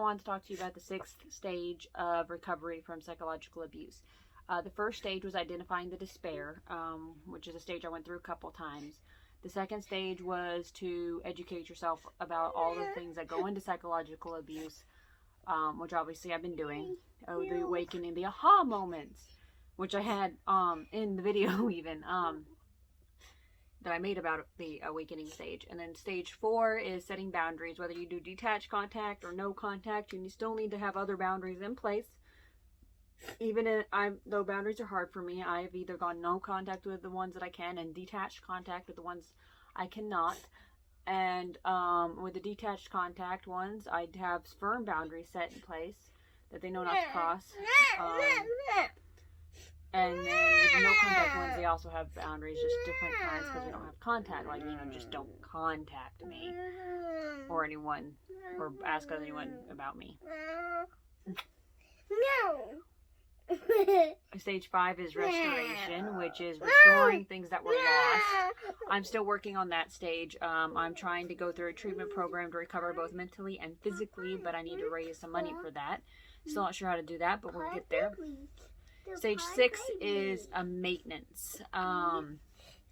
wanted to talk to you about the 6th stage of recovery from psychological abuse. The first stage was identifying the despair, which is a stage I went through a couple times. The second stage was to educate yourself about all the things that go into psychological abuse, which obviously I've been doing. Oh, the awakening, the aha moments, which I had in the video even that I made about the awakening stage. And then stage 4 is setting boundaries. Whether you do detached contact or no contact, you still need to have other boundaries in place. Even though boundaries are hard for me, I've either gone no contact with the ones that I can and detached contact with the ones I cannot. And with the detached contact ones, I'd have firm boundaries set in place that they know not to cross. And then with the no contact ones, they also have boundaries, just different kinds, because we don't have contact. Like, just don't contact me or anyone, or ask anyone about me. No. Stage 5 is restoration, which is restoring things that were lost. I'm still working on that stage. I'm trying to go through a treatment program to recover both mentally and physically, but I need to raise some money for that. Still not sure how to do that, but we'll get there. Stage 6 is a maintenance.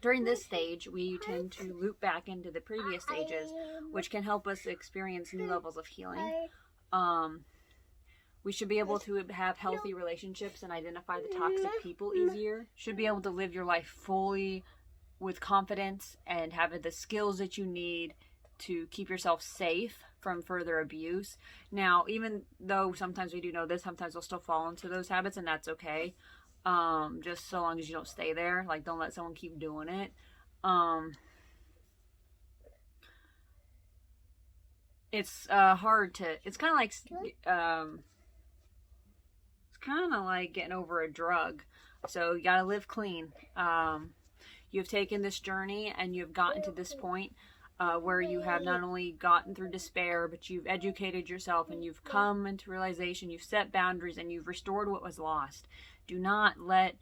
During this stage, we tend to loop back into the previous stages, which can help us experience new levels of healing. We should be able to have healthy relationships and identify the toxic people easier. Should be able to live your life fully with confidence and have the skills that you need to keep yourself safe from further abuse. Now, even though sometimes we do know this, sometimes we'll still fall into those habits, and that's okay. Just so long as you don't stay there. Like, don't let someone keep doing it. It's hard to, it's kind of like getting over a drug. So you gotta live clean. You've taken this journey and you've gotten to this point where you have not only gotten through despair, but you've educated yourself and you've come into realization, you've set boundaries, and you've restored what was lost. Do not let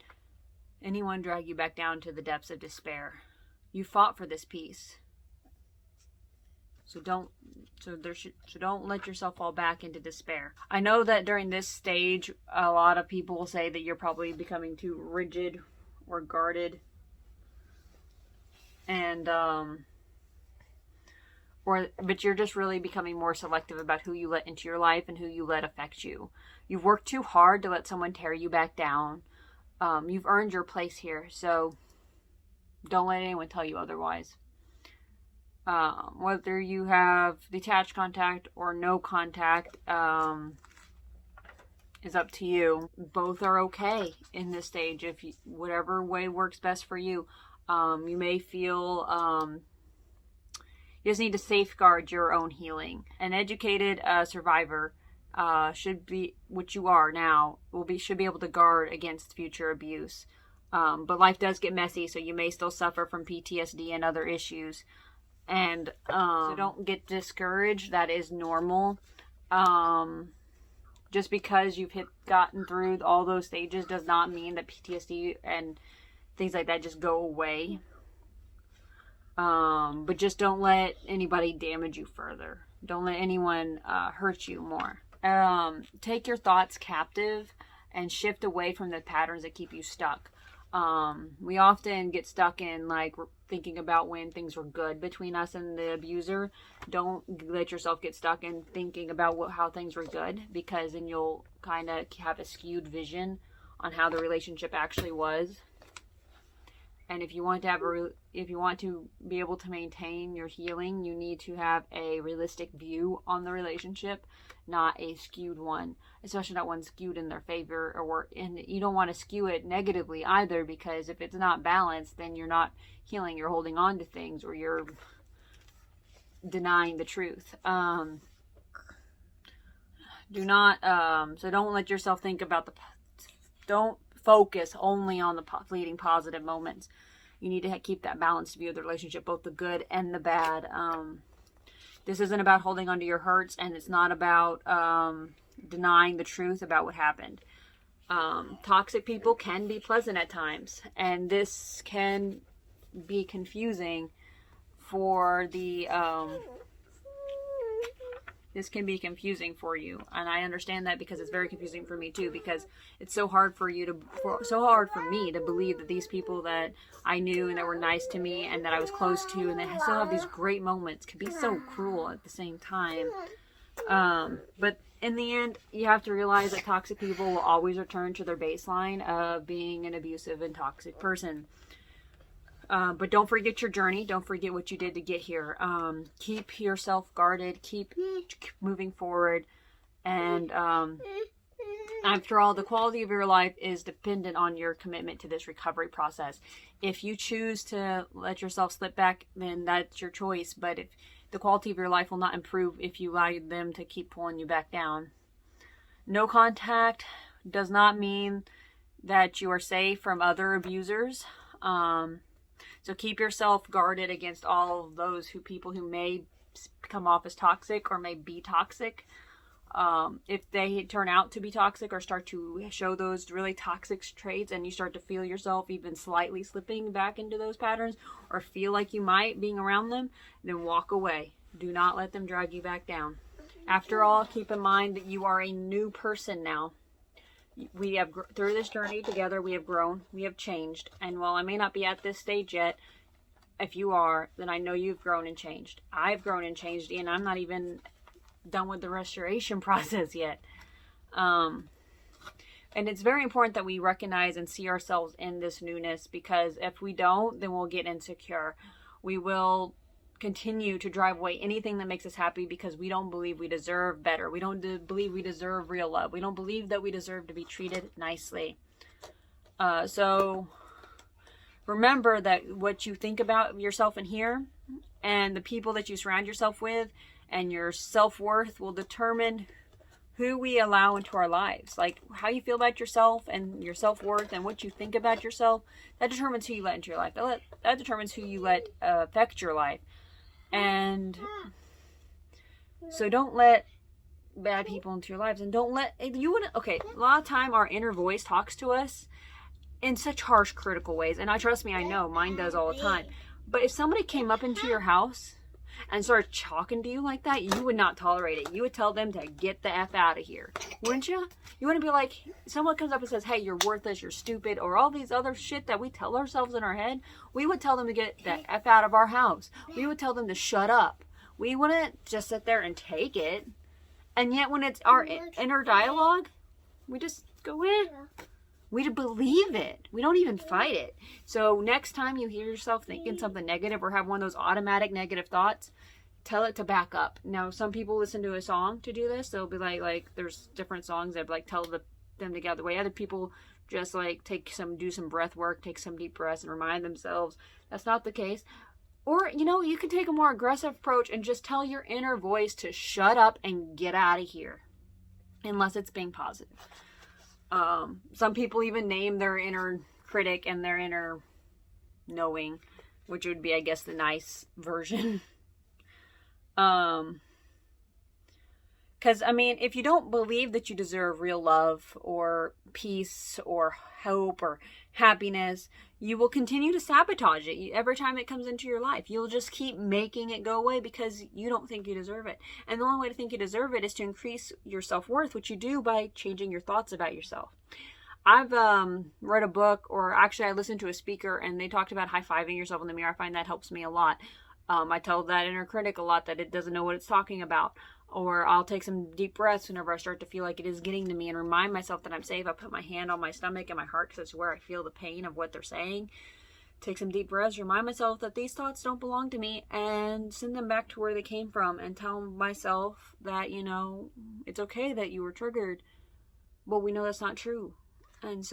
anyone drag you back down to the depths of despair. You fought for this peace. So don't let yourself fall back into despair. I know that during this stage, a lot of people will say that you're probably becoming too rigid or guarded, and but you're just really becoming more selective about who you let into your life and who you let affect you. You've worked too hard to let someone tear you back down. You've earned your place here, so don't let anyone tell you otherwise. Whether you have detached contact or no contact is up to you. Both are okay in this stage. If whatever way works best for you. You may feel you just need to safeguard your own healing. An educated survivor should be, which you are now, should be able to guard against future abuse. But life does get messy, so you may still suffer from PTSD and other issues. And so don't get discouraged. That is normal. Just because you've gotten through all those stages does not mean that PTSD and things like that just go away. But just don't let anybody damage you further. Don't let anyone hurt you more. Take your thoughts captive and shift away from the patterns that keep you stuck. We often get stuck in like thinking about when things were good between us and the abuser. Don't let yourself get stuck in thinking about how things were good, because then you'll kind of have a skewed vision on how the relationship actually was. And if you want to be able to maintain your healing, you need to have a realistic view on the relationship, not a skewed one, especially not one skewed in their favor, and you don't want to skew it negatively either, because if it's not balanced, then you're not healing, you're holding on to things, or you're denying the truth. So don't let yourself think about don't focus only on the fleeting positive moments. You need to keep that balanced view of the relationship, both the good and the bad. This isn't about holding on to your hurts, and it's not about denying the truth about what happened. Toxic people can be pleasant at times, and this can be confusing for the this can be confusing for you. And I understand that, because it's very confusing for me too, because it's so hard for me to believe that these people that I knew and that were nice to me and that I was close to and that still have these great moments can be so cruel at the same time. But in the end, you have to realize that toxic people will always return to their baseline of being an abusive and toxic person. But don't forget your journey. Don't forget what you did to get here. Keep yourself guarded. Keep moving forward. And after all, the quality of your life is dependent on your commitment to this recovery process. If you choose to let yourself slip back, then that's your choice. But if the quality of your life will not improve if you allow them to keep pulling you back down. No contact does not mean that you are safe from other abusers. So keep yourself guarded against all of those people who may come off as toxic or may be toxic. If they turn out to be toxic or start to show those really toxic traits, and you start to feel yourself even slightly slipping back into those patterns, or feel like you might being around them, then walk away. Do not let them drag you back down. After all, keep in mind that you are a new person now. We have, through this journey together, we have grown, we have changed. And while I may not be at this stage yet, if you are, then I know you've grown and changed. I've grown and changed, and I'm not even done with the restoration process yet. And it's very important that we recognize and see ourselves in this newness, because if we don't, then we'll get insecure. We will continue to drive away anything that makes us happy, because we don't believe we deserve better. We don't believe we deserve real love. We don't believe that we deserve to be treated nicely. So remember that what you think about yourself in here, and the people that you surround yourself with, and your self-worth will determine who we allow into our lives. Like how you feel about yourself and your self-worth and what you think about yourself, that determines who you let into your life. That determines who you let affect your life. And so don't let bad people into your lives, and don't let okay, a lot of time our inner voice talks to us in such harsh, critical ways, and trust me, I know mine does all the time. But if somebody came up into your house and started talking to you like that, you would not tolerate it. You would tell them to get the F out of here, wouldn't you? You wouldn't be like, someone comes up and says, hey, you're worthless, you're stupid, or all these other shit that we tell ourselves in our head. We would tell them to get the F out of our house. We would tell them to shut up. We wouldn't just sit there and take it. And yet when it's our inner dialogue, we just go in. We believe it. We don't even fight it. So next time you hear yourself thinking something negative or have one of those automatic negative thoughts, tell it to back up. Now, some people listen to a song to do this. They'll be like there's different songs that tell them to get out of the way. Other people just do some breath work, take some deep breaths and remind themselves. That's not the case. Or, you can take a more aggressive approach and just tell your inner voice to shut up and get out of here. Unless it's being positive. Some people even name their inner critic and their inner knowing, which would be, I guess, the nice version. Because, if you don't believe that you deserve real love or peace or hope or happiness, you will continue to sabotage it every time it comes into your life. You'll just keep making it go away because you don't think you deserve it. And the only way to think you deserve it is to increase your self-worth, which you do by changing your thoughts about yourself. I've read a book, or actually I listened to a speaker, and they talked about high-fiving yourself in the mirror. I find that helps me a lot. I tell that inner critic a lot that it doesn't know what it's talking about. Or I'll take some deep breaths whenever I start to feel like it is getting to me and remind myself that I'm safe. I put my hand on my stomach and my heart because that's where I feel the pain of what they're saying. Take some deep breaths, remind myself that these thoughts don't belong to me, and send them back to where they came from, and tell myself that, it's okay that you were triggered, but we know that's not true. And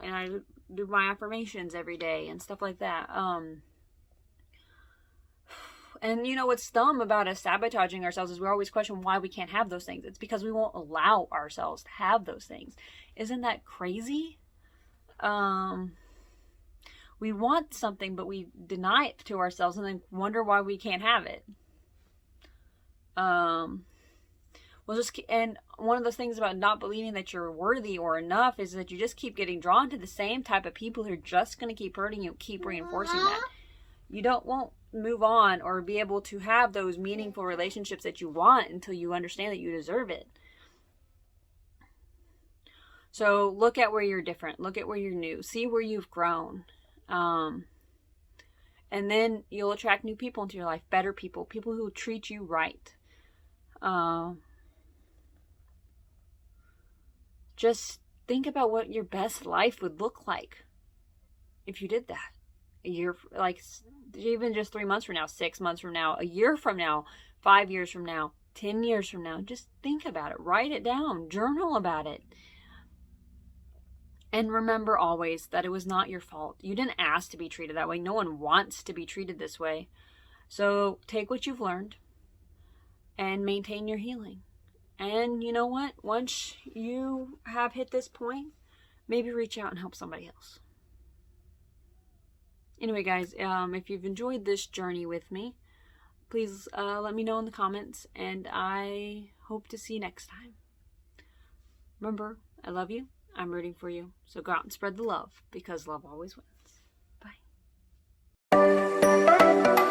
I do my affirmations every day and stuff like that. And what's dumb about us sabotaging ourselves is we always question why we can't have those things. It's because we won't allow ourselves to have those things. Isn't that crazy? We want something, but we deny it to ourselves and then wonder why we can't have it. And one of those things about not believing that you're worthy or enough is that you just keep getting drawn to the same type of people who are just going to keep hurting you, keep reinforcing that. You won't move on or be able to have those meaningful relationships that you want until you understand that you deserve it. So look at where you're different. Look at where you're new. See where you've grown. And then you'll attract new people into your life. Better people. People who treat you right. Just think about what your best life would look like if you did that. A year, like even just 3 months from now, 6 months from now, a year from now, 5 years from now, 10 years from now. Just think about it. Write it down. Journal about it. And remember always that it was not your fault. You didn't ask to be treated that way. No one wants to be treated this way. So take what you've learned and maintain your healing. And you know what? Once you have hit this point, maybe reach out and help somebody else. Anyway, guys, if you've enjoyed this journey with me, please let me know in the comments. And I hope to see you next time. Remember, I love you. I'm rooting for you. So go out and spread the love, because love always wins. Bye.